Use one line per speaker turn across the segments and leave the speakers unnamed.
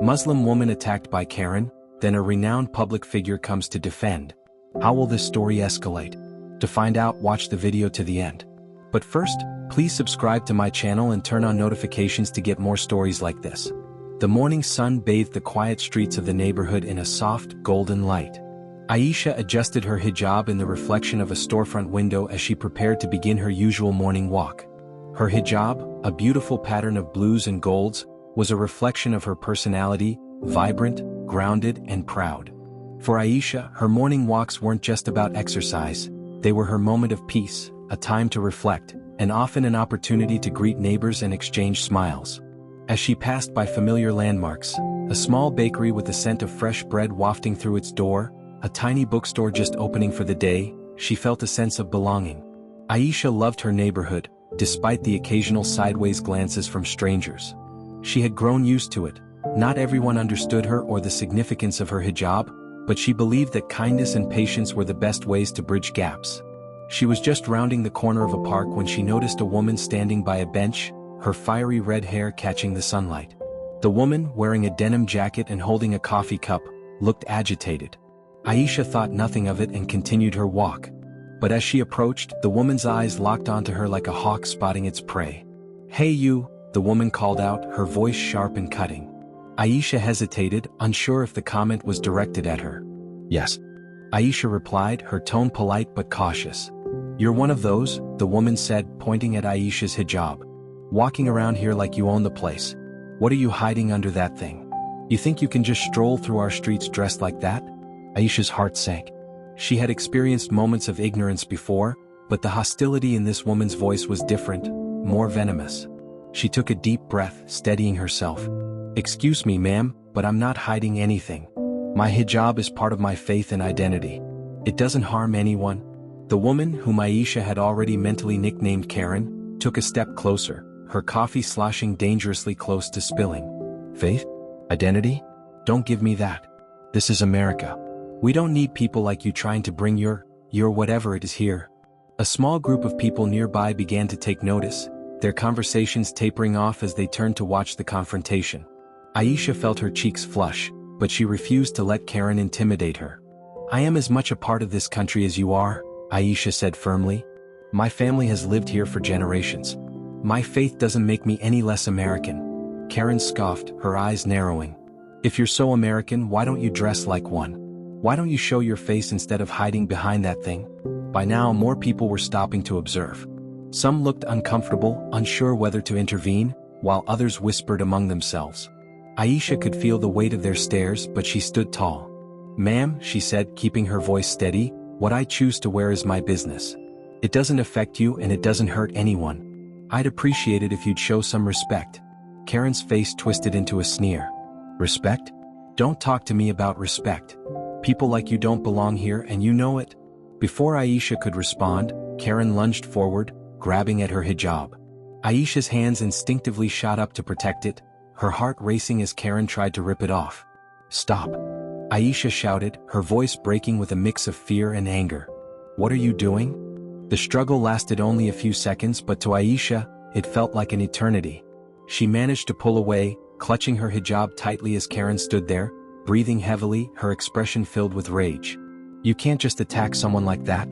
Muslim woman attacked by Karen, then a renowned public figure comes to defend. How will this story escalate? To find out, watch the video to the end. But first, please subscribe to my channel and turn on notifications to get more stories like this. The morning sun bathed the quiet streets of the neighborhood in a soft, golden light. Aisha adjusted her hijab in the reflection of a storefront window as she prepared to begin her usual morning walk. Her hijab, a beautiful pattern of blues and golds, was a reflection of her personality, vibrant, grounded, and proud. For Aisha, her morning walks weren't just about exercise, they were her moment of peace, a time to reflect, and often an opportunity to greet neighbors and exchange smiles. As she passed by familiar landmarks, a small bakery with the scent of fresh bread wafting through its door, a tiny bookstore just opening for the day, she felt a sense of belonging. Aisha loved her neighborhood, despite the occasional sideways glances from strangers. She had grown used to it. Not everyone understood her or the significance of her hijab, but she believed that kindness and patience were the best ways to bridge gaps. She was just rounding the corner of a park when she noticed a woman standing by a bench, her fiery red hair catching the sunlight. The woman, wearing a denim jacket and holding a coffee cup, looked agitated. Aisha thought nothing of it and continued her walk. But as she approached, the woman's eyes locked onto her like a hawk spotting its prey. "Hey you," the woman called out, her voice sharp and cutting. Aisha hesitated, unsure if the comment was directed at her. "Yes," Aisha replied, her tone polite but cautious. "You're one of those," the woman said, pointing at Aisha's hijab. "Walking around here like you own the place. What are you hiding under that thing? You think you can just stroll through our streets dressed like that?" Aisha's heart sank. She had experienced moments of ignorance before, but the hostility in this woman's voice was different, more venomous. She took a deep breath, steadying herself. "Excuse me, ma'am, but I'm not hiding anything. My hijab is part of my faith and identity. It doesn't harm anyone." The woman, whom Aisha had already mentally nicknamed Karen, took a step closer, her coffee sloshing dangerously close to spilling. "Faith? Identity? Don't give me that. This is America. We don't need people like you trying to bring your whatever it is here." A small group of people nearby began to take notice, their conversations tapering off as they turned to watch the confrontation. Aisha felt her cheeks flush, but she refused to let Karen intimidate her. "I am as much a part of this country as you are," Aisha said firmly. "My family has lived here for generations. My faith doesn't make me any less American." Karen scoffed, her eyes narrowing. "If you're so American, why don't you dress like one? Why don't you show your face instead of hiding behind that thing?" By now, more people were stopping to observe. Some looked uncomfortable, unsure whether to intervene, while others whispered among themselves. Aisha could feel the weight of their stares, but she stood tall. "Ma'am," she said, keeping her voice steady, "what I choose to wear is my business. It doesn't affect you and it doesn't hurt anyone. I'd appreciate it if you'd show some respect." Karen's face twisted into a sneer. "Respect? Don't talk to me about respect. People like you don't belong here and you know it." Before Aisha could respond, Karen lunged forward, grabbing at her hijab. Aisha's hands instinctively shot up to protect it, her heart racing as Karen tried to rip it off. "Stop!" Aisha shouted, her voice breaking with a mix of fear and anger. "What are you doing?" The struggle lasted only a few seconds, but to Aisha, it felt like an eternity. She managed to pull away, clutching her hijab tightly as Karen stood there, breathing heavily, her expression filled with rage. "You can't just attack someone like that."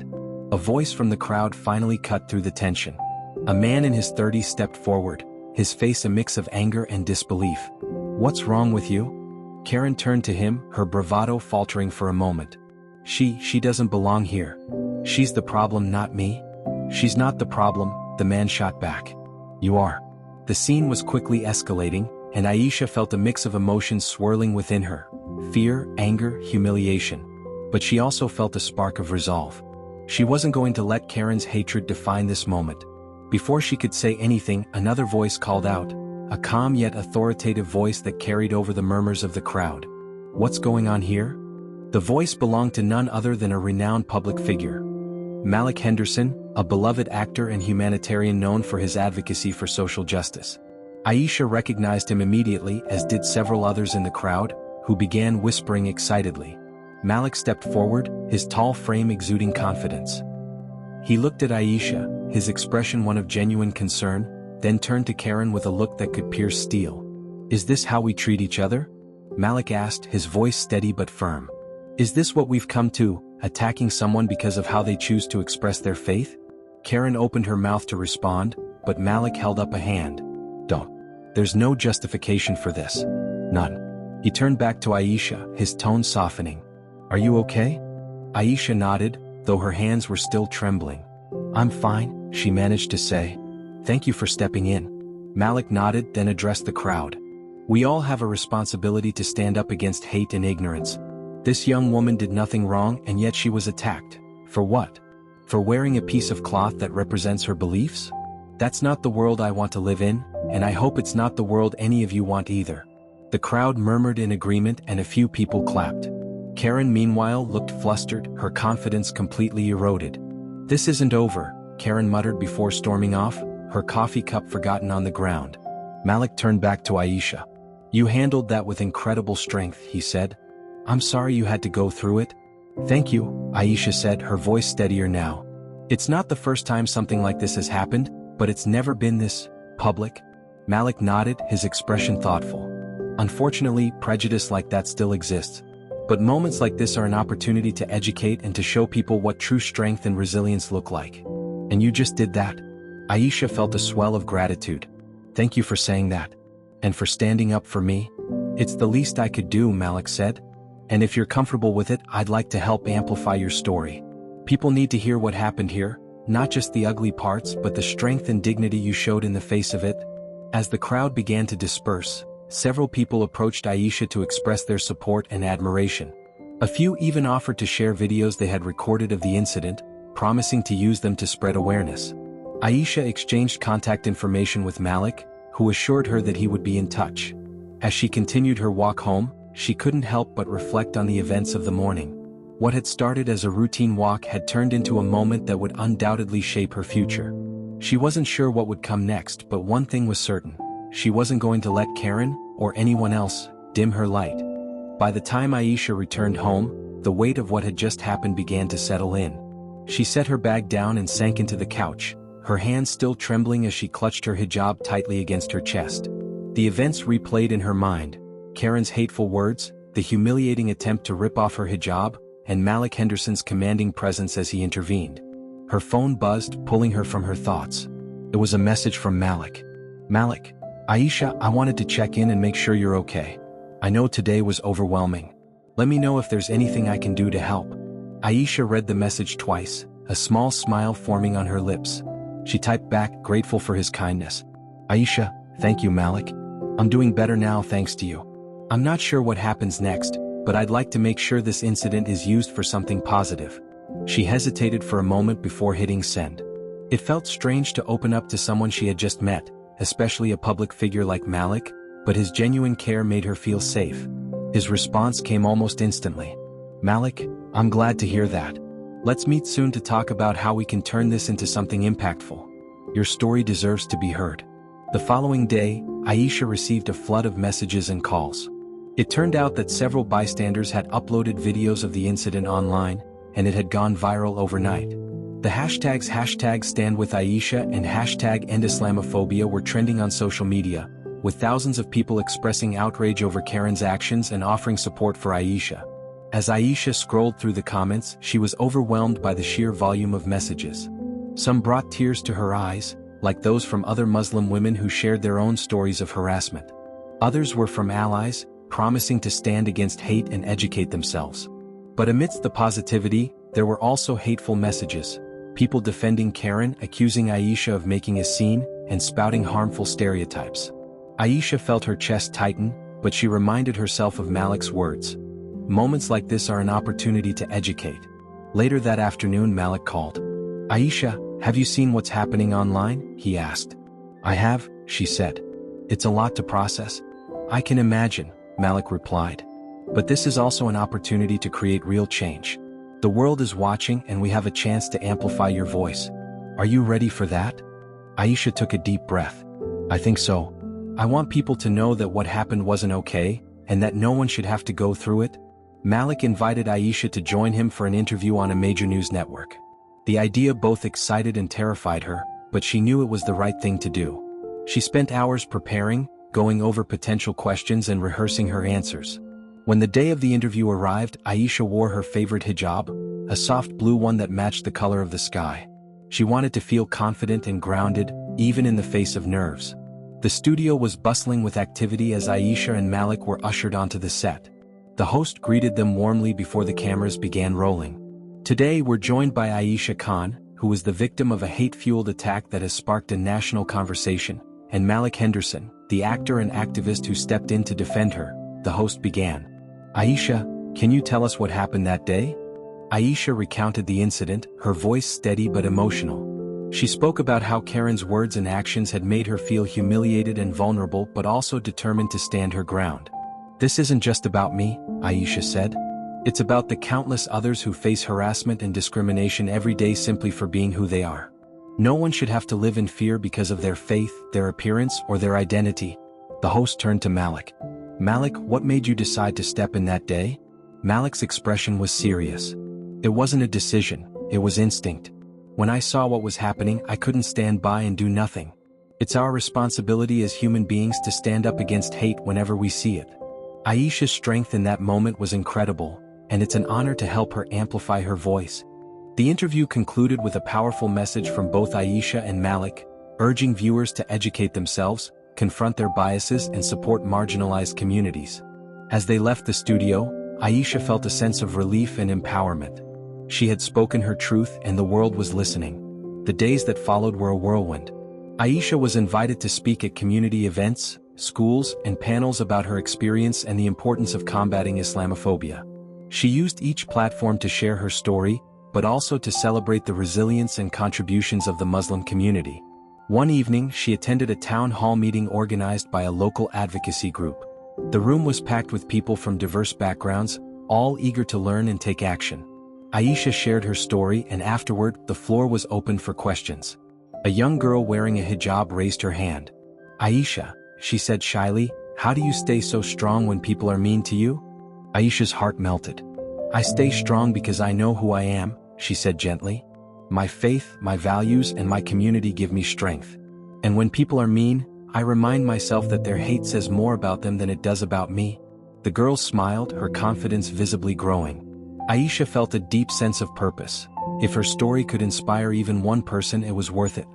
A voice from the crowd finally cut through the tension. A man in his 30s stepped forward, his face a mix of anger and disbelief. "What's wrong with you?" Karen turned to him, her bravado faltering for a moment. She doesn't belong here. She's the problem, not me." "She's not the problem," the man shot back. "You are." The scene was quickly escalating, and Aisha felt a mix of emotions swirling within her. Fear, anger, humiliation. But she also felt a spark of resolve. She wasn't going to let Karen's hatred define this moment. Before she could say anything, another voice called out, a calm yet authoritative voice that carried over the murmurs of the crowd. "What's going on here?" The voice belonged to none other than a renowned public figure. Malik Henderson, a beloved actor and humanitarian known for his advocacy for social justice. Aisha recognized him immediately, as did several others in the crowd, who began whispering excitedly. Malik stepped forward, his tall frame exuding confidence. He looked at Aisha, his expression one of genuine concern, then turned to Karen with a look that could pierce steel. "Is this how we treat each other?" Malik asked, his voice steady but firm. Is this what we've come to, attacking someone because of how they choose to express their faith? Karen opened her mouth to respond, but Malik held up a hand. Don't. There's no justification for this. None. He turned back to Aisha, his tone softening. Are you okay? Aisha nodded, though her hands were still trembling. I'm fine, she managed to say. Thank you for stepping in. Malik nodded, then addressed the crowd. We all have a responsibility to stand up against hate and ignorance. This young woman did nothing wrong, and yet she was attacked. For what? For wearing a piece of cloth that represents her beliefs? That's not the world I want to live in, and I hope it's not the world any of you want either. The crowd murmured in agreement and a few people clapped. Karen meanwhile looked flustered, her confidence completely eroded. This isn't over, Karen muttered before storming off, her coffee cup forgotten on the ground. Malik turned back to Aisha. You handled that with incredible strength, he said. I'm sorry you had to go through it. Thank you, Aisha said, her voice steadier now. It's not the first time something like this has happened, but it's never been this public. Malik nodded, his expression thoughtful. Unfortunately, prejudice like that still exists. But moments like this are an opportunity to educate and to show people what true strength and resilience look like. And you just did that. Aisha felt a swell of gratitude. Thank you for saying that. And for standing up for me. It's the least I could do, Malik said. And if you're comfortable with it, I'd like to help amplify your story. People need to hear what happened here, not just the ugly parts but the strength and dignity you showed in the face of it. As the crowd began to disperse, several people approached Aisha to express their support and admiration. A few even offered to share videos they had recorded of the incident, promising to use them to spread awareness. Aisha exchanged contact information with Malik, who assured her that he would be in touch. As she continued her walk home, she couldn't help but reflect on the events of the morning. What had started as a routine walk had turned into a moment that would undoubtedly shape her future. She wasn't sure what would come next, but one thing was certain. She wasn't going to let Karen, or anyone else, dim her light. By the time Aisha returned home, the weight of what had just happened began to settle in. She set her bag down and sank into the couch, her hands still trembling as she clutched her hijab tightly against her chest. The events replayed in her mind. Karen's hateful words, the humiliating attempt to rip off her hijab, and Malik Henderson's commanding presence as he intervened. Her phone buzzed, pulling her from her thoughts. It was a message from Malik. Malik, Aisha, I wanted to check in and make sure you're okay. I know today was overwhelming. Let me know if there's anything I can do to help. Aisha read the message twice, a small smile forming on her lips. She typed back, grateful for his kindness. Aisha, thank you, Malik. I'm doing better now thanks to you. I'm not sure what happens next, but I'd like to make sure this incident is used for something positive. She hesitated for a moment before hitting send. It felt strange to open up to someone she had just met, especially a public figure like Malik, but his genuine care made her feel safe. His response came almost instantly. Malik, I'm glad to hear that. Let's meet soon to talk about how we can turn this into something impactful. Your story deserves to be heard. The following day, Aisha received a flood of messages and calls. It turned out that several bystanders had uploaded videos of the incident online, and it had gone viral overnight. The hashtags #StandWithAisha and #EndIslamophobia were trending on social media, with thousands of people expressing outrage over Karen's actions and offering support for Aisha. As Aisha scrolled through the comments, she was overwhelmed by the sheer volume of messages. Some brought tears to her eyes, like those from other Muslim women who shared their own stories of harassment. Others were from allies, promising to stand against hate and educate themselves. But amidst the positivity, there were also hateful messages. People defending Karen, accusing Aisha of making a scene, and spouting harmful stereotypes. Aisha felt her chest tighten, but she reminded herself of Malik's words. Moments like this are an opportunity to educate. Later that afternoon, Malik called. Aisha, have you seen what's happening online? He asked. I have, she said. It's a lot to process. I can imagine, Malik replied. But this is also an opportunity to create real change. The world is watching and we have a chance to amplify your voice. Are you ready for that? Aisha took a deep breath. I think so. I want people to know that what happened wasn't okay, and that no one should have to go through it. Malik invited Aisha to join him for an interview on a major news network. The idea both excited and terrified her, but she knew it was the right thing to do. She spent hours preparing, going over potential questions and rehearsing her answers. When the day of the interview arrived, Aisha wore her favorite hijab, a soft blue one that matched the color of the sky. She wanted to feel confident and grounded, even in the face of nerves. The studio was bustling with activity as Aisha and Malik were ushered onto the set. The host greeted them warmly before the cameras began rolling. Today we're joined by Aisha Khan, who was the victim of a hate-fueled attack that has sparked a national conversation, and Malik Henderson, the actor and activist who stepped in to defend her, the host began. Aisha, can you tell us what happened that day? Aisha recounted the incident, her voice steady but emotional. She spoke about how Karen's words and actions had made her feel humiliated and vulnerable but also determined to stand her ground. This isn't just about me, Aisha said. It's about the countless others who face harassment and discrimination every day simply for being who they are. No one should have to live in fear because of their faith, their appearance, or their identity. The host turned to Malik. Malik, what made you decide to step in that day? Malik's expression was serious. It wasn't a decision, it was instinct. When I saw what was happening, I couldn't stand by and do nothing. It's our responsibility as human beings to stand up against hate whenever we see it. Aisha's strength in that moment was incredible, and it's an honor to help her amplify her voice. The interview concluded with a powerful message from both Aisha and Malik, urging viewers to educate themselves, confront their biases, and support marginalized communities. As they left the studio, Aisha felt a sense of relief and empowerment. She had spoken her truth and the world was listening. The days that followed were a whirlwind. Aisha was invited to speak at community events, schools, and panels about her experience and the importance of combating Islamophobia. She used each platform to share her story, but also to celebrate the resilience and contributions of the Muslim community. One evening, she attended a town hall meeting organized by a local advocacy group. The room was packed with people from diverse backgrounds, all eager to learn and take action. Aisha shared her story, and afterward, the floor was opened for questions. A young girl wearing a hijab raised her hand. Aisha, she said shyly, how do you stay so strong when people are mean to you? Aisha's heart melted. I stay strong because I know who I am, she said gently. My faith, my values, and my community give me strength. And when people are mean, I remind myself that their hate says more about them than it does about me. The girl smiled, her confidence visibly growing. Aisha felt a deep sense of purpose. If her story could inspire even one person, it was worth it.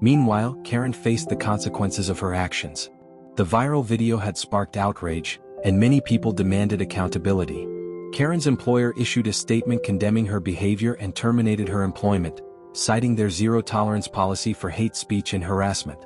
Meanwhile, Karen faced the consequences of her actions. The viral video had sparked outrage, and many people demanded accountability. Karen's employer issued a statement condemning her behavior and terminated her employment, citing their zero-tolerance policy for hate speech and harassment.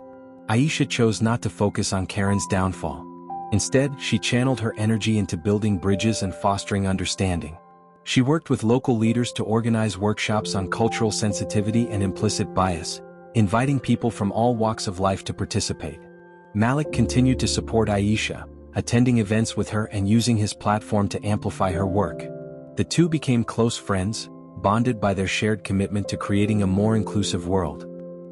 Aisha chose not to focus on Karen's downfall. Instead, she channeled her energy into building bridges and fostering understanding. She worked with local leaders to organize workshops on cultural sensitivity and implicit bias, inviting people from all walks of life to participate. Malik continued to support Aisha, attending events with her and using his platform to amplify her work. The two became close friends, bonded by their shared commitment to creating a more inclusive world.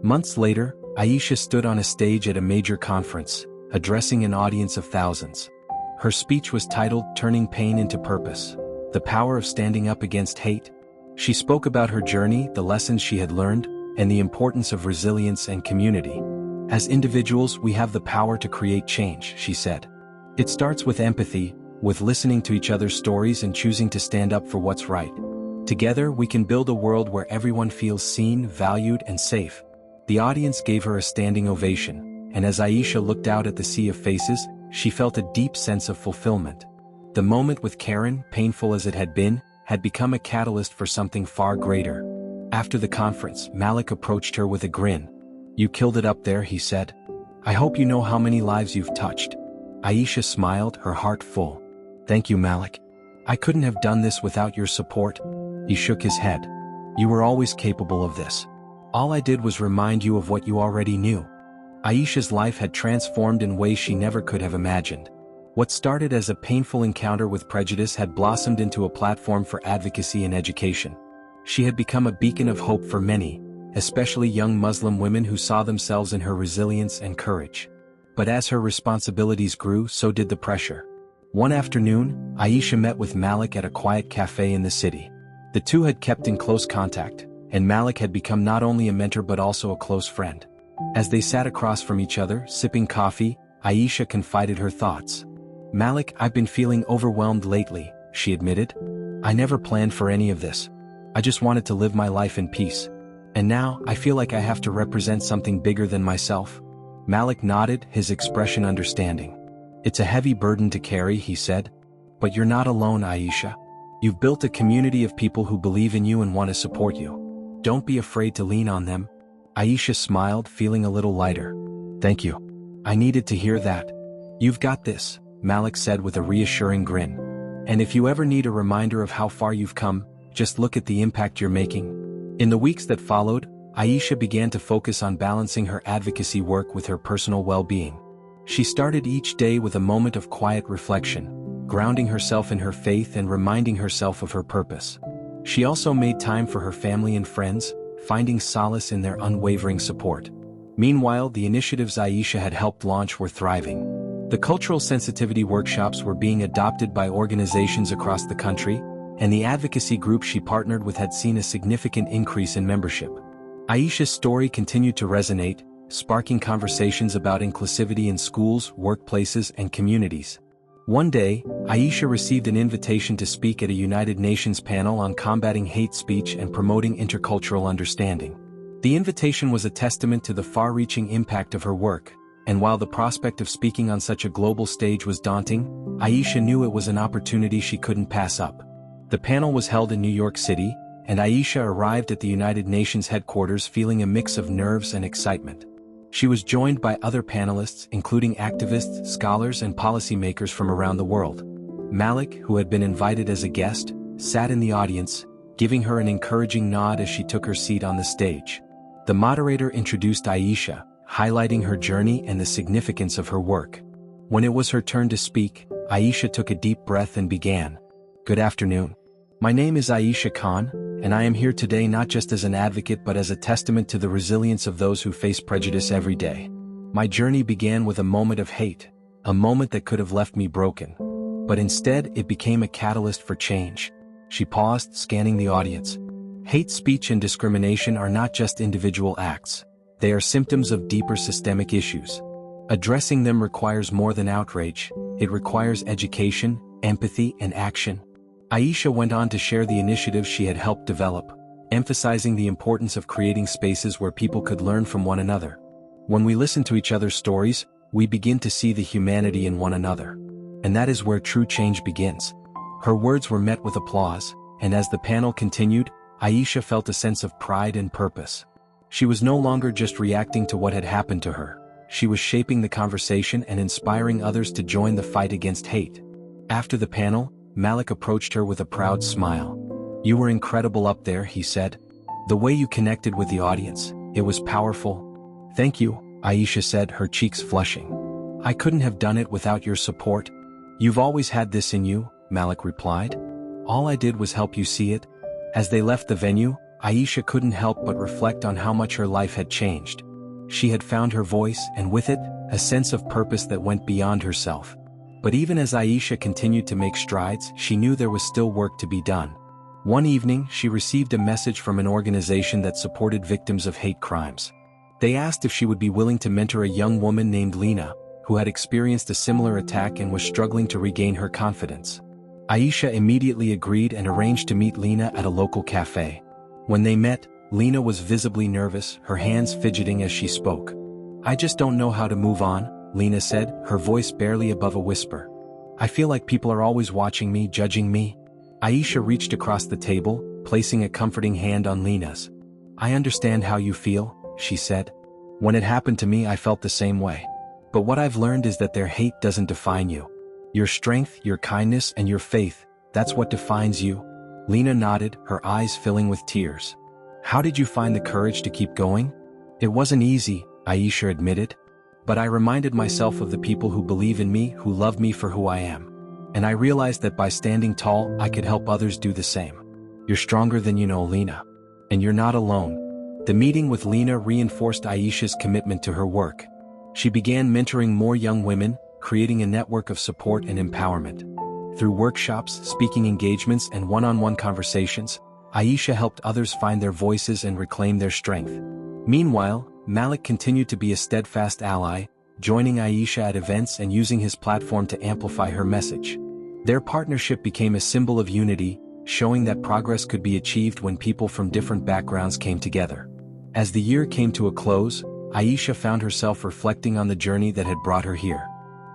Months later, Aisha stood on a stage at a major conference, addressing an audience of thousands. Her speech was titled "Turning Pain into Purpose: The Power of Standing Up Against Hate." She spoke about her journey, the lessons she had learned, and the importance of resilience and community. As individuals, we have the power to create change, she said. It starts with empathy, with listening to each other's stories and choosing to stand up for what's right. Together, we can build a world where everyone feels seen, valued, and safe. The audience gave her a standing ovation, and as Aisha looked out at the sea of faces, she felt a deep sense of fulfillment. The moment with Karen, painful as it had become a catalyst for something far greater. After the conference, Malik approached her with a grin. You killed it up there, he said. I hope you know how many lives you've touched. Aisha smiled, her heart full. Thank you, Malik. I couldn't have done this without your support. He shook his head. You were always capable of this. All I did was remind you of what you already knew. Aisha's life had transformed in ways she never could have imagined. What started as a painful encounter with prejudice had blossomed into a platform for advocacy and education. She had become a beacon of hope for many, especially young Muslim women who saw themselves in her resilience and courage. But as her responsibilities grew, so did the pressure. One afternoon, Aisha met with Malik at a quiet cafe in the city. The two had kept in close contact, and Malik had become not only a mentor but also a close friend. As they sat across from each other, sipping coffee, Aisha confided her thoughts. "Malik, I've been feeling overwhelmed lately," she admitted. "I never planned for any of this. I just wanted to live my life in peace. And now, I feel like I have to represent something bigger than myself." Malik nodded, his expression understanding. "It's a heavy burden to carry," he said. "But you're not alone, Aisha. You've built a community of people who believe in you and want to support you. Don't be afraid to lean on them." Aisha smiled, feeling a little lighter. "Thank you. I needed to hear that." "You've got this," Malik said with a reassuring grin. "And if you ever need a reminder of how far you've come, just look at the impact you're making." In the weeks that followed, Aisha began to focus on balancing her advocacy work with her personal well-being. She started each day with a moment of quiet reflection, grounding herself in her faith and reminding herself of her purpose. She also made time for her family and friends, finding solace in their unwavering support. Meanwhile, the initiatives Aisha had helped launch were thriving. The cultural sensitivity workshops were being adopted by organizations across the country, and the advocacy group she partnered with had seen a significant increase in membership. Aisha's story continued to resonate, sparking conversations about inclusivity in schools, workplaces, and communities. One day, Aisha received an invitation to speak at a United Nations panel on combating hate speech and promoting intercultural understanding. The invitation was a testament to the far-reaching impact of her work, and while the prospect of speaking on such a global stage was daunting, Aisha knew it was an opportunity she couldn't pass up. The panel was held in New York City, and Aisha arrived at the United Nations headquarters feeling a mix of nerves and excitement. She was joined by other panelists, including activists, scholars, and policymakers from around the world. Malik, who had been invited as a guest, sat in the audience, giving her an encouraging nod as she took her seat on the stage. The moderator introduced Aisha, highlighting her journey and the significance of her work. When it was her turn to speak, Aisha took a deep breath and began. "Good afternoon. My name is Aisha Khan, and I am here today not just as an advocate but as a testament to the resilience of those who face prejudice every day. My journey began with a moment of hate, a moment that could have left me broken. But instead, it became a catalyst for change." She paused, scanning the audience. "Hate speech and discrimination are not just individual acts. They are symptoms of deeper systemic issues. Addressing them requires more than outrage. It requires education, empathy, and action." Aisha went on to share the initiatives she had helped develop, emphasizing the importance of creating spaces where people could learn from one another. "When we listen to each other's stories, we begin to see the humanity in one another. And that is where true change begins." Her words were met with applause, and as the panel continued, Aisha felt a sense of pride and purpose. She was no longer just reacting to what had happened to her. She was shaping the conversation and inspiring others to join the fight against hate. After the panel, Malik approached her with a proud smile. "You were incredible up there," he said. "The way you connected with the audience, it was powerful." "Thank you," Aisha said, her cheeks flushing. "I couldn't have done it without your support." "You've always had this in you," Malik replied. "All I did was help you see it." As they left the venue, Aisha couldn't help but reflect on how much her life had changed. She had found her voice, and with it, a sense of purpose that went beyond herself. But even as Aisha continued to make strides, she knew there was still work to be done. One evening, she received a message from an organization that supported victims of hate crimes. They asked if she would be willing to mentor a young woman named Lena, who had experienced a similar attack and was struggling to regain her confidence. Aisha immediately agreed and arranged to meet Lena at a local cafe. When they met, Lena was visibly nervous, her hands fidgeting as she spoke. "I just don't know how to move on," Lena said, her voice barely above a whisper. "I feel like people are always watching me, judging me." Aisha reached across the table, placing a comforting hand on Lena's. "I understand how you feel," she said. "When it happened to me, I felt the same way. But what I've learned is that their hate doesn't define you. Your strength, your kindness, and your faith, that's what defines you." Lena nodded, her eyes filling with tears. "How did you find the courage to keep going?" "It wasn't easy," Aisha admitted. "But I reminded myself of the people who believe in me, who love me for who I am. And I realized that by standing tall, I could help others do the same." "You're stronger than you know, Lena. And you're not alone." The meeting with Lena reinforced Aisha's commitment to her work. She began mentoring more young women, creating a network of support and empowerment. Through workshops, speaking engagements, and one-on-one conversations, Aisha helped others find their voices and reclaim their strength. Meanwhile, Malik continued to be a steadfast ally, joining Aisha at events and using his platform to amplify her message. Their partnership became a symbol of unity, showing that progress could be achieved when people from different backgrounds came together. As the year came to a close, Aisha found herself reflecting on the journey that had brought her here.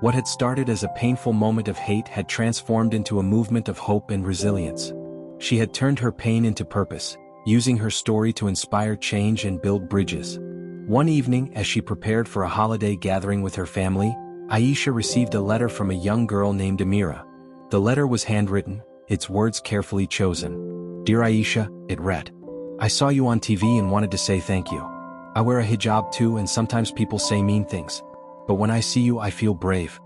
What had started as a painful moment of hate had transformed into a movement of hope and resilience. She had turned her pain into purpose, using her story to inspire change and build bridges. One evening, as she prepared for a holiday gathering with her family, Aisha received a letter from a young girl named Amira. The letter was handwritten, its words carefully chosen. "Dear Aisha," it read. "I saw you on TV and wanted to say thank you. I wear a hijab too, and sometimes people say mean things. But when I see you, I feel brave.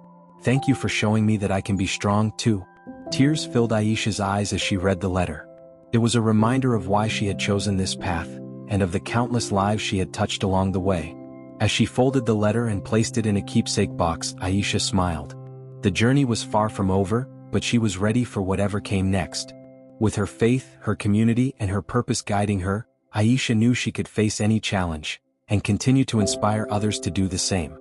Thank you for showing me that I can be strong too." Tears filled Aisha's eyes as she read the letter. It was a reminder of why she had chosen this path, and of the countless lives she had touched along the way. As she folded the letter and placed it in a keepsake box, Aisha smiled. The journey was far from over, but she was ready for whatever came next. With her faith, her community, and her purpose guiding her, Aisha knew she could face any challenge, and continue to inspire others to do the same.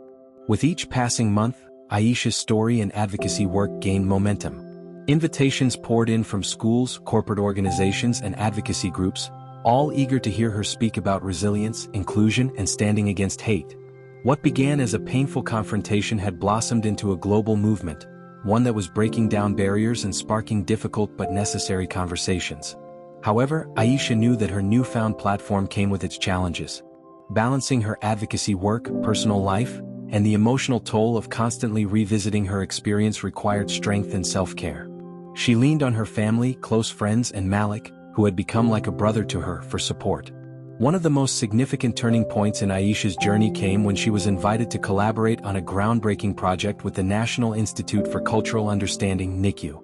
With each passing month, Aisha's story and advocacy work gained momentum. Invitations poured in from schools, corporate organizations, and advocacy groups, all eager to hear her speak about resilience, inclusion, and standing against hate. What began as a painful confrontation had blossomed into a global movement, one that was breaking down barriers and sparking difficult but necessary conversations. However, Aisha knew that her newfound platform came with its challenges. Balancing her advocacy work, personal life, and the emotional toll of constantly revisiting her experience required strength and self-care. She leaned on her family, close friends, and Malik, who had become like a brother to her, for support. One of the most significant turning points in Aisha's journey came when she was invited to collaborate on a groundbreaking project with the National Institute for Cultural Understanding (NICU).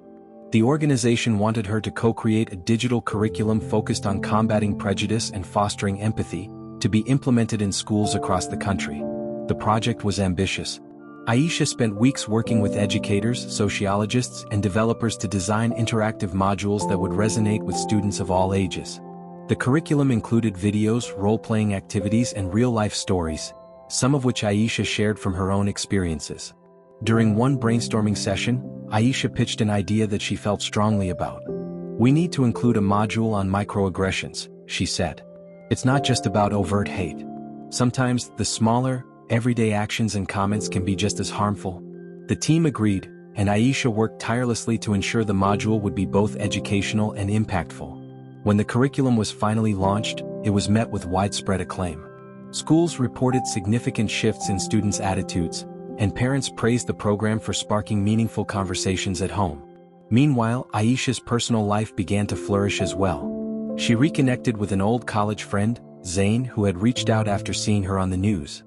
The organization wanted her to co-create a digital curriculum focused on combating prejudice and fostering empathy, to be implemented in schools across the country. The project was ambitious. Aisha spent weeks working with educators, sociologists, and developers to design interactive modules that would resonate with students of all ages. The curriculum included videos, role-playing activities, and real-life stories, some of which Aisha shared from her own experiences. During one brainstorming session, Aisha pitched an idea that she felt strongly about. "We need to include a module on microaggressions," she said. "It's not just about overt hate. Sometimes, the smaller, everyday actions and comments can be just as harmful." The team agreed, and Aisha worked tirelessly to ensure the module would be both educational and impactful. When the curriculum was finally launched, it was met with widespread acclaim. Schools reported significant shifts in students' attitudes, and parents praised the program for sparking meaningful conversations at home. Meanwhile, Aisha's personal life began to flourish as well. She reconnected with an old college friend, Zain, who had reached out after seeing her on the news.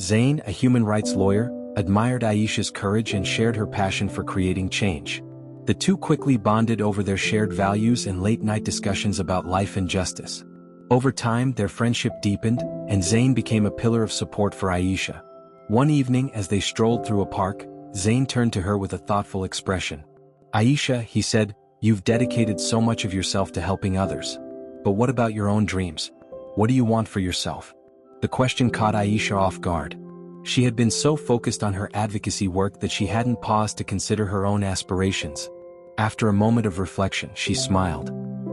Zain, a human rights lawyer, admired Aisha's courage and shared her passion for creating change. The two quickly bonded over their shared values and late-night discussions about life and justice. Over time, their friendship deepened, and Zain became a pillar of support for Aisha. One evening, as they strolled through a park, Zain turned to her with a thoughtful expression. "Aisha," he said, "you've dedicated so much of yourself to helping others. But what about your own dreams? What do you want for yourself?" The question caught Aisha off guard. She had been so focused on her advocacy work that she hadn't paused to consider her own aspirations. After a moment of reflection, she smiled.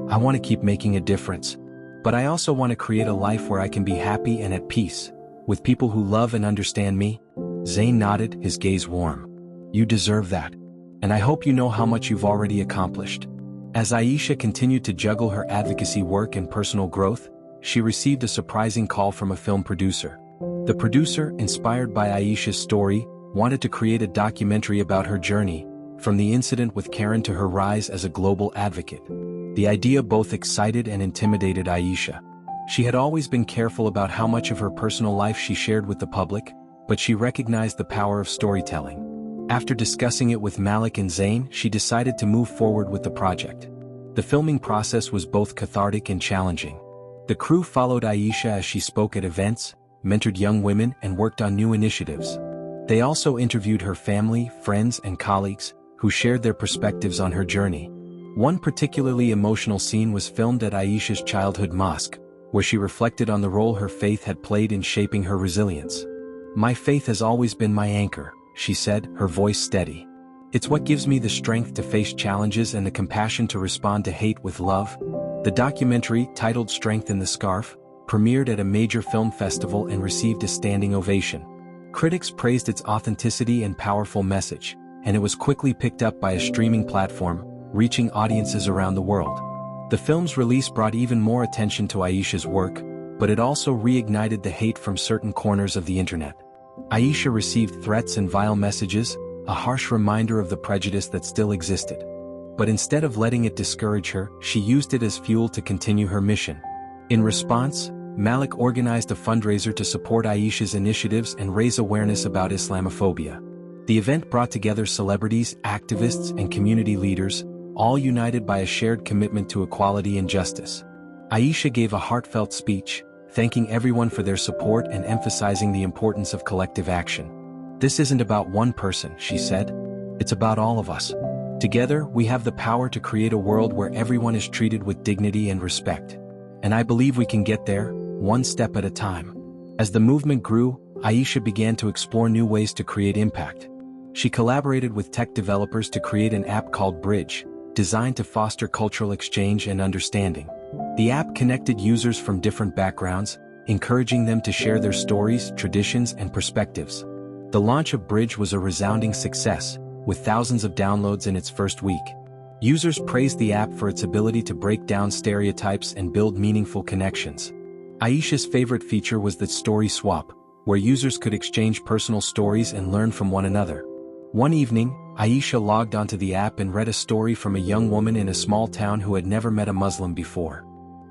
"I want to keep making a difference. But I also want to create a life where I can be happy and at peace, with people who love and understand me." Zain nodded, his gaze warm. "You deserve that. And I hope you know how much you've already accomplished." As Aisha continued to juggle her advocacy work and personal growth, she received a surprising call from a film producer. The producer, inspired by Aisha's story, wanted to create a documentary about her journey, from the incident with Karen to her rise as a global advocate. The idea both excited and intimidated Aisha. She had always been careful about how much of her personal life she shared with the public, but she recognized the power of storytelling. After discussing it with Malik and Zain, she decided to move forward with the project. The filming process was both cathartic and challenging. The crew followed Aisha as she spoke at events, mentored young women, and worked on new initiatives. They also interviewed her family, friends, and colleagues, who shared their perspectives on her journey. One particularly emotional scene was filmed at Aisha's childhood mosque, where she reflected on the role her faith had played in shaping her resilience. "My faith has always been my anchor," she said, her voice steady. "It's what gives me the strength to face challenges and the compassion to respond to hate with love." The documentary, titled Strength in the Scarf, premiered at a major film festival and received a standing ovation. Critics praised its authenticity and powerful message, and it was quickly picked up by a streaming platform, reaching audiences around the world. The film's release brought even more attention to Aisha's work, but it also reignited the hate from certain corners of the internet. Aisha received threats and vile messages, a harsh reminder of the prejudice that still existed. But instead of letting it discourage her, she used it as fuel to continue her mission. In response, Malik organized a fundraiser to support Aisha's initiatives and raise awareness about Islamophobia. The event brought together celebrities, activists, and community leaders, all united by a shared commitment to equality and justice. Aisha gave a heartfelt speech, thanking everyone for their support and emphasizing the importance of collective action. "This isn't about one person," she said. "It's about all of us. Together, we have the power to create a world where everyone is treated with dignity and respect. And I believe we can get there, one step at a time." As the movement grew, Aisha began to explore new ways to create impact. She collaborated with tech developers to create an app called Bridge, designed to foster cultural exchange and understanding. The app connected users from different backgrounds, encouraging them to share their stories, traditions, and perspectives. The launch of Bridge was a resounding success, with thousands of downloads in its first week. Users praised the app for its ability to break down stereotypes and build meaningful connections. Aisha's favorite feature was the Story Swap, where users could exchange personal stories and learn from one another. One evening, Aisha logged onto the app and read a story from a young woman in a small town who had never met a Muslim before.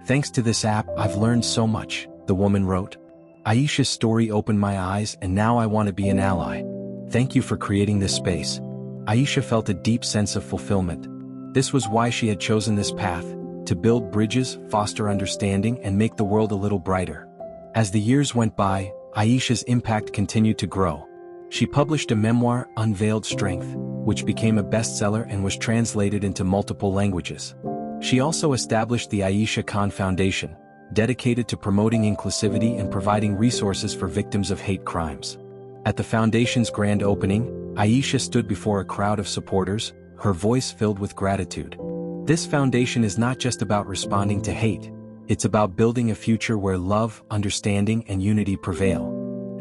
"Thanks to this app, I've learned so much," the woman wrote. "Aisha's story opened my eyes and now I want to be an ally. Thank you for creating this space." Aisha felt a deep sense of fulfillment. This was why she had chosen this path, to build bridges, foster understanding, and make the world a little brighter. As the years went by, Aisha's impact continued to grow. She published a memoir, Unveiled Strength, which became a bestseller and was translated into multiple languages. She also established the Aisha Khan Foundation, dedicated to promoting inclusivity and providing resources for victims of hate crimes. At the foundation's grand opening, Aisha stood before a crowd of supporters, her voice filled with gratitude. This foundation is not just about responding to hate, it's about building a future where love, understanding, and unity prevail.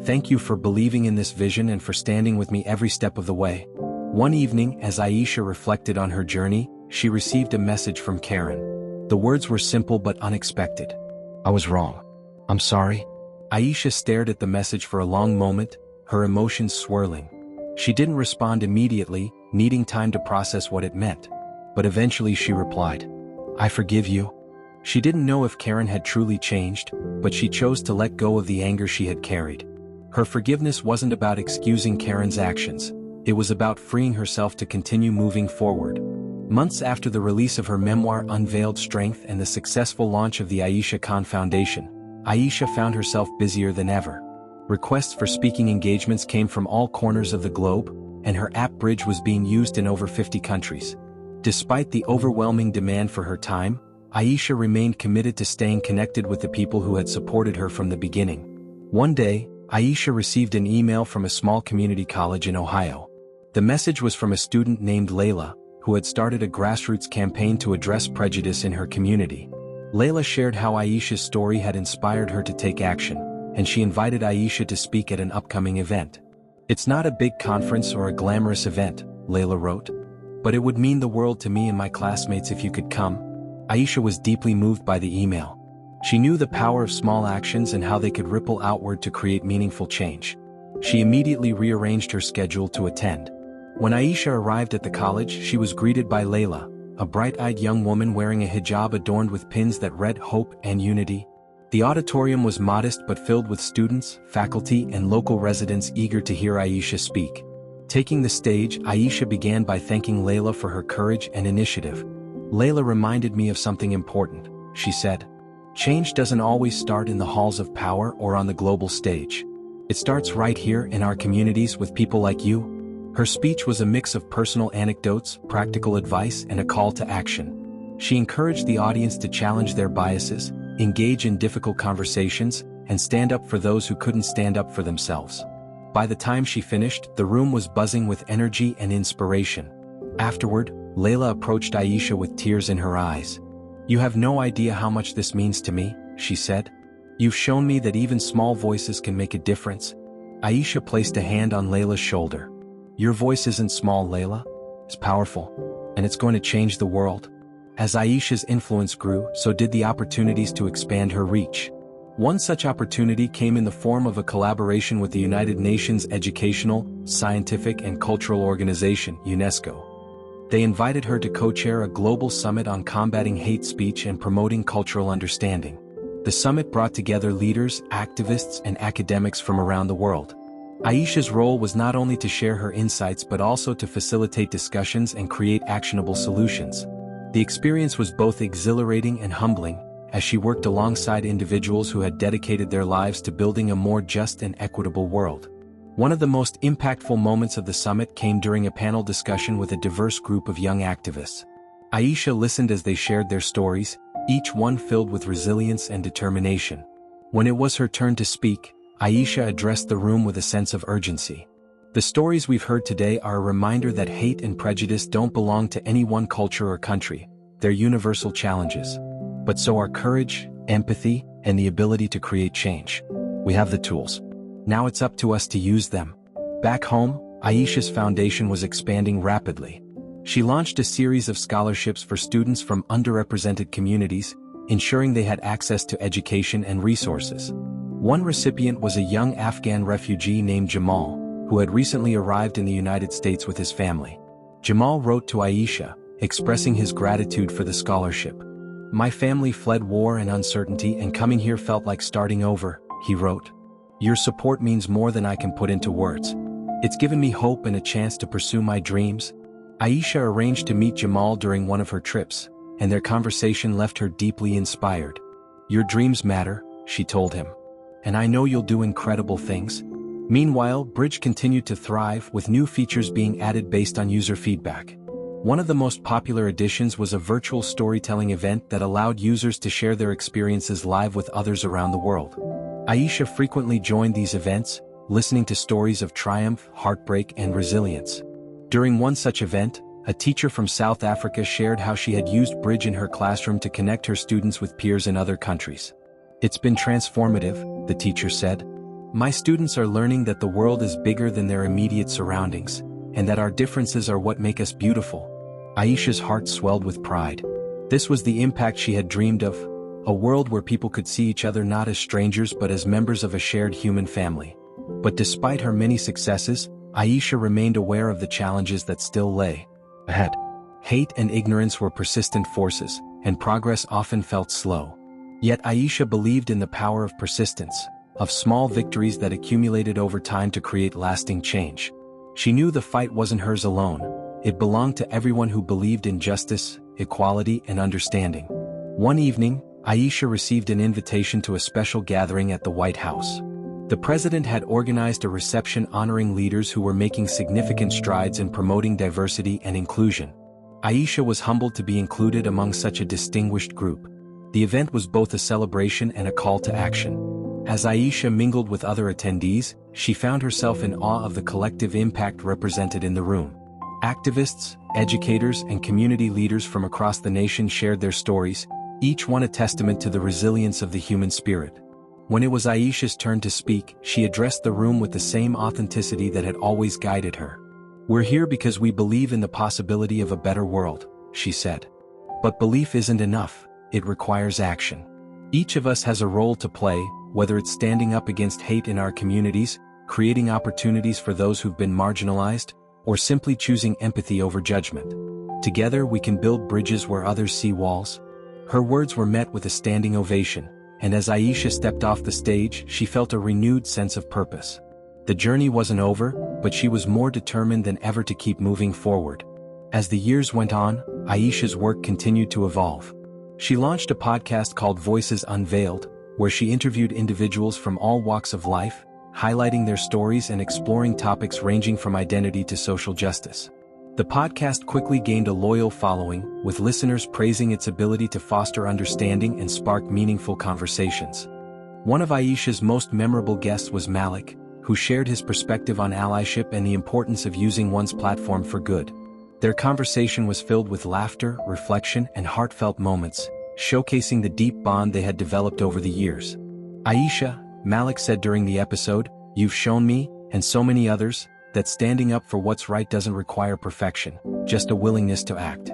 Thank you for believing in this vision and for standing with me every step of the way. One evening, as Aisha reflected on her journey, she received a message from Karen. The words were simple but unexpected. "I was wrong. I'm sorry." Aisha stared at the message for a long moment, her emotions swirling. She didn't respond immediately, needing time to process what it meant. But eventually she replied, "I forgive you." She didn't know if Karen had truly changed, but she chose to let go of the anger she had carried. Her forgiveness wasn't about excusing Karen's actions, it was about freeing herself to continue moving forward. Months after the release of her memoir Unveiled Strength and the successful launch of the Aisha Khan Foundation, Aisha found herself busier than ever. Requests for speaking engagements came from all corners of the globe, and her app Bridge was being used in over 50 countries. Despite the overwhelming demand for her time, Aisha remained committed to staying connected with the people who had supported her from the beginning. One day, Aisha received an email from a small community college in Ohio. The message was from a student named Layla, who had started a grassroots campaign to address prejudice in her community. Layla shared how Aisha's story had inspired her to take action, and she invited Aisha to speak at an upcoming event. "It's not a big conference or a glamorous event," Layla wrote, "but it would mean the world to me and my classmates if you could come." Aisha was deeply moved by the email. She knew the power of small actions and how they could ripple outward to create meaningful change. She immediately rearranged her schedule to attend. When Aisha arrived at the college, she was greeted by Layla, a bright-eyed young woman wearing a hijab adorned with pins that read hope and unity. The auditorium was modest but filled with students, faculty, and local residents eager to hear Aisha speak. Taking the stage, Aisha began by thanking Layla for her courage and initiative. "Layla reminded me of something important," she said. "Change doesn't always start in the halls of power or on the global stage. It starts right here in our communities with people like you." Her speech was a mix of personal anecdotes, practical advice, and a call to action. She encouraged the audience to challenge their biases, engage in difficult conversations, and stand up for those who couldn't stand up for themselves. By the time she finished, the room was buzzing with energy and inspiration. Afterward, Layla approached Aisha with tears in her eyes. "You have no idea how much this means to me," she said. "You've shown me that even small voices can make a difference." Aisha placed a hand on Layla's shoulder. "Your voice isn't small, Layla. It's powerful. And it's going to change the world." As Aisha's influence grew, so did the opportunities to expand her reach. One such opportunity came in the form of a collaboration with the United Nations Educational, Scientific and Cultural Organization, UNESCO. They invited her to co-chair a global summit on combating hate speech and promoting cultural understanding. The summit brought together leaders, activists, and academics from around the world. Aisha's role was not only to share her insights but also to facilitate discussions and create actionable solutions. The experience was both exhilarating and humbling, as she worked alongside individuals who had dedicated their lives to building a more just and equitable world. One of the most impactful moments of the summit came during a panel discussion with a diverse group of young activists. Aisha listened as they shared their stories, each one filled with resilience and determination. When it was her turn to speak, Aisha addressed the room with a sense of urgency. "The stories we've heard today are a reminder that hate and prejudice don't belong to any one culture or country. They're universal challenges. But so are courage, empathy, and the ability to create change. We have the tools. Now it's up to us to use them." Back home, Aisha's foundation was expanding rapidly. She launched a series of scholarships for students from underrepresented communities, ensuring they had access to education and resources. One recipient was a young Afghan refugee named Jamal, who had recently arrived in the United States with his family. Jamal wrote to Aisha, expressing his gratitude for the scholarship. "My family fled war and uncertainty, and coming here felt like starting over," he wrote. "Your support means more than I can put into words. It's given me hope and a chance to pursue my dreams." Aisha arranged to meet Jamal during one of her trips, and their conversation left her deeply inspired. "Your dreams matter," she told him. "And I know you'll do incredible things." Meanwhile, Bridge continued to thrive, with new features being added based on user feedback. One of the most popular additions was a virtual storytelling event that allowed users to share their experiences live with others around the world. Aisha frequently joined these events, listening to stories of triumph, heartbreak, and resilience. During one such event, a teacher from South Africa shared how she had used Bridge in her classroom to connect her students with peers in other countries. "It's been transformative," the teacher said. "My students are learning that the world is bigger than their immediate surroundings, and that our differences are what make us beautiful." Aisha's heart swelled with pride. This was the impact she had dreamed of, a world where people could see each other not as strangers but as members of a shared human family. But despite her many successes, Aisha remained aware of the challenges that still lay ahead. Hate and ignorance were persistent forces, and progress often felt slow. Yet Aisha believed in the power of persistence, of small victories that accumulated over time to create lasting change. She knew the fight wasn't hers alone. It belonged to everyone who believed in justice, equality, and understanding. One evening, Aisha received an invitation to a special gathering at the White House. The president had organized a reception honoring leaders who were making significant strides in promoting diversity and inclusion. Aisha was humbled to be included among such a distinguished group. The event was both a celebration and a call to action. As Aisha mingled with other attendees, she found herself in awe of the collective impact represented in the room. Activists, educators, and community leaders from across the nation shared their stories, each one a testament to the resilience of the human spirit. When it was Aisha's turn to speak, she addressed the room with the same authenticity that had always guided her. "We're here because we believe in the possibility of a better world," she said. "But belief isn't enough, it requires action. Each of us has a role to play, whether it's standing up against hate in our communities, creating opportunities for those who've been marginalized, or simply choosing empathy over judgment. Together we can build bridges where others see walls." Her words were met with a standing ovation, and as Aisha stepped off the stage, she felt a renewed sense of purpose. The journey wasn't over, but she was more determined than ever to keep moving forward. As the years went on, Aisha's work continued to evolve. She launched a podcast called Voices Unveiled, where she interviewed individuals from all walks of life, highlighting their stories and exploring topics ranging from identity to social justice. The podcast quickly gained a loyal following, with listeners praising its ability to foster understanding and spark meaningful conversations. One of Aisha's most memorable guests was Malik, who shared his perspective on allyship and the importance of using one's platform for good. Their conversation was filled with laughter, reflection, and heartfelt moments, showcasing the deep bond they had developed over the years. Aisha, Malik said during the episode, "You've shown me, and so many others, that standing up for what's right doesn't require perfection, just a willingness to act.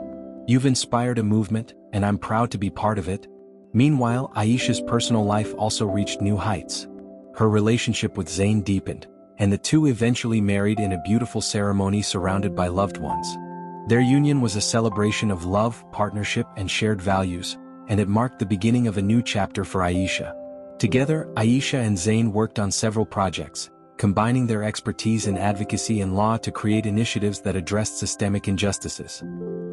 You've inspired a movement, and I'm proud to be part of it." Meanwhile, Aisha's personal life also reached new heights. Her relationship with Zayn deepened, and the two eventually married in a beautiful ceremony surrounded by loved ones. Their union was a celebration of love, partnership, and shared values, and it marked the beginning of a new chapter for Aisha. Together, Aisha and Zayn worked on several projects, combining their expertise in advocacy and law to create initiatives that addressed systemic injustices.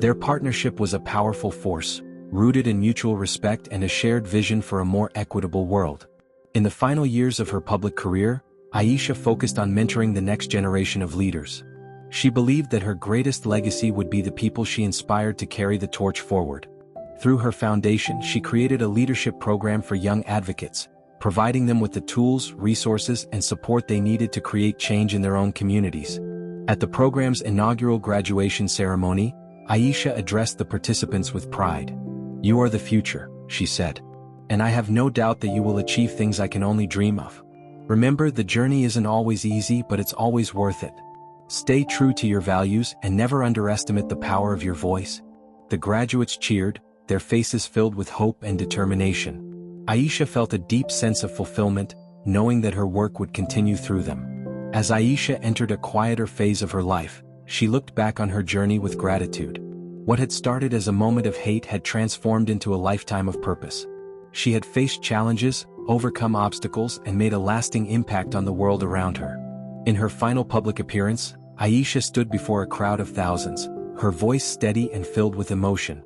Their partnership was a powerful force, rooted in mutual respect and a shared vision for a more equitable world. In the final years of her public career, Aisha focused on mentoring the next generation of leaders. She believed that her greatest legacy would be the people she inspired to carry the torch forward. Through her foundation, she created a leadership program for young advocates, providing them with the tools, resources, and support they needed to create change in their own communities. At the program's inaugural graduation ceremony, Aisha addressed the participants with pride. "You are the future," she said. "And I have no doubt that you will achieve things I can only dream of. Remember, the journey isn't always easy, but it's always worth it. Stay true to your values and never underestimate the power of your voice." The graduates cheered, their faces filled with hope and determination. Aisha felt a deep sense of fulfillment, knowing that her work would continue through them. As Aisha entered a quieter phase of her life, she looked back on her journey with gratitude. What had started as a moment of hate had transformed into a lifetime of purpose. She had faced challenges, overcome obstacles, and made a lasting impact on the world around her. In her final public appearance, Aisha stood before a crowd of thousands, her voice steady and filled with emotion.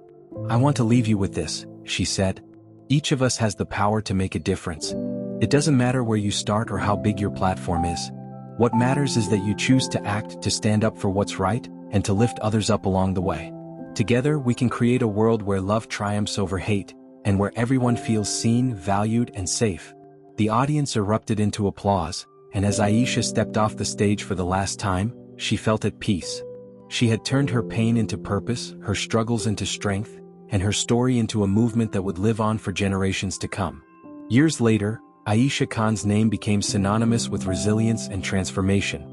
"I want to leave you with this," she said. "Each of us has the power to make a difference. It doesn't matter where you start or how big your platform is. What matters is that you choose to act, to stand up for what's right, and to lift others up along the way. Together we can create a world where love triumphs over hate, and where everyone feels seen, valued, and safe." The audience erupted into applause, and as Aisha stepped off the stage for the last time, she felt at peace. She had turned her pain into purpose, her struggles into strength, and her story into a movement that would live on for generations to come. Years later, Aisha Khan's name became synonymous with resilience and transformation.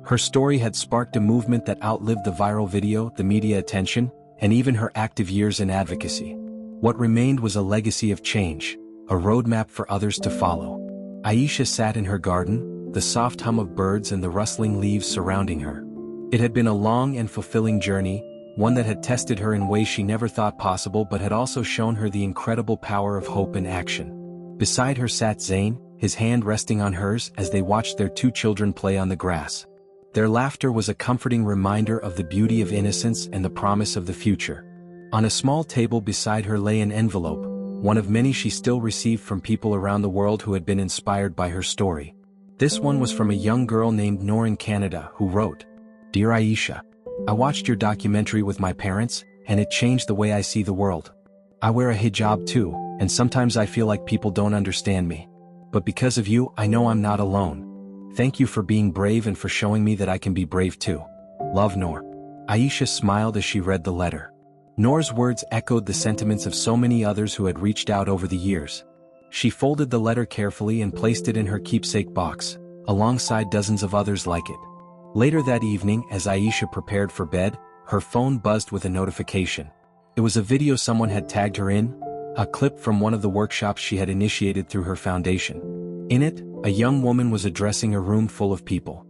Her story had sparked a movement that outlived the viral video, the media attention, and even her active years in advocacy. What remained was a legacy of change, a roadmap for others to follow. Aisha sat in her garden, the soft hum of birds and the rustling leaves surrounding her. It had been a long and fulfilling journey, one that had tested her in ways she never thought possible but had also shown her the incredible power of hope in action. Beside her sat Zayn, his hand resting on hers as they watched their two children play on the grass. Their laughter was a comforting reminder of the beauty of innocence and the promise of the future. On a small table beside her lay an envelope, one of many she still received from people around the world who had been inspired by her story. This one was from a young girl named Noor in Canada who wrote, "Dear Aisha, I watched your documentary with my parents, and it changed the way I see the world. I wear a hijab too, and sometimes I feel like people don't understand me. But because of you, I know I'm not alone. Thank you for being brave and for showing me that I can be brave too. Love, Noor." Aisha smiled as she read the letter. Noor's words echoed the sentiments of so many others who had reached out over the years. She folded the letter carefully and placed it in her keepsake box, alongside dozens of others like it. Later that evening, as Aisha prepared for bed, her phone buzzed with a notification. It was a video someone had tagged her in, a clip from one of the workshops she had initiated through her foundation. In it, a young woman was addressing a room full of people.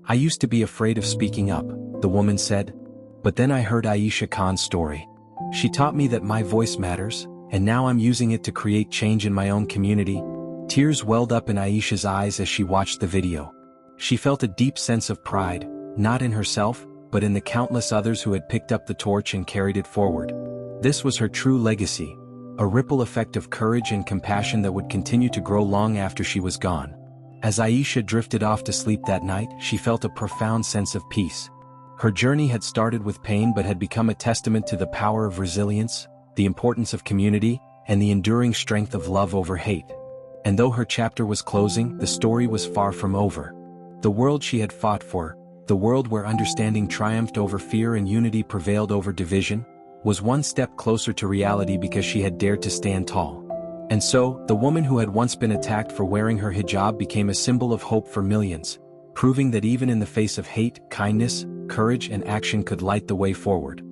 "I used to be afraid of speaking up," the woman said. "But then I heard Aisha Khan's story. She taught me that my voice matters, and now I'm using it to create change in my own community." Tears welled up in Aisha's eyes as she watched the video. She felt a deep sense of pride, not in herself, but in the countless others who had picked up the torch and carried it forward. This was her true legacy, a ripple effect of courage and compassion that would continue to grow long after she was gone. As Aisha drifted off to sleep that night, she felt a profound sense of peace. Her journey had started with pain but had become a testament to the power of resilience, the importance of community, and the enduring strength of love over hate. And though her chapter was closing, the story was far from over. The world she had fought for, the world where understanding triumphed over fear and unity prevailed over division, was one step closer to reality because she had dared to stand tall. And so, the woman who had once been attacked for wearing her hijab became a symbol of hope for millions, proving that even in the face of hate, kindness, courage and action could light the way forward.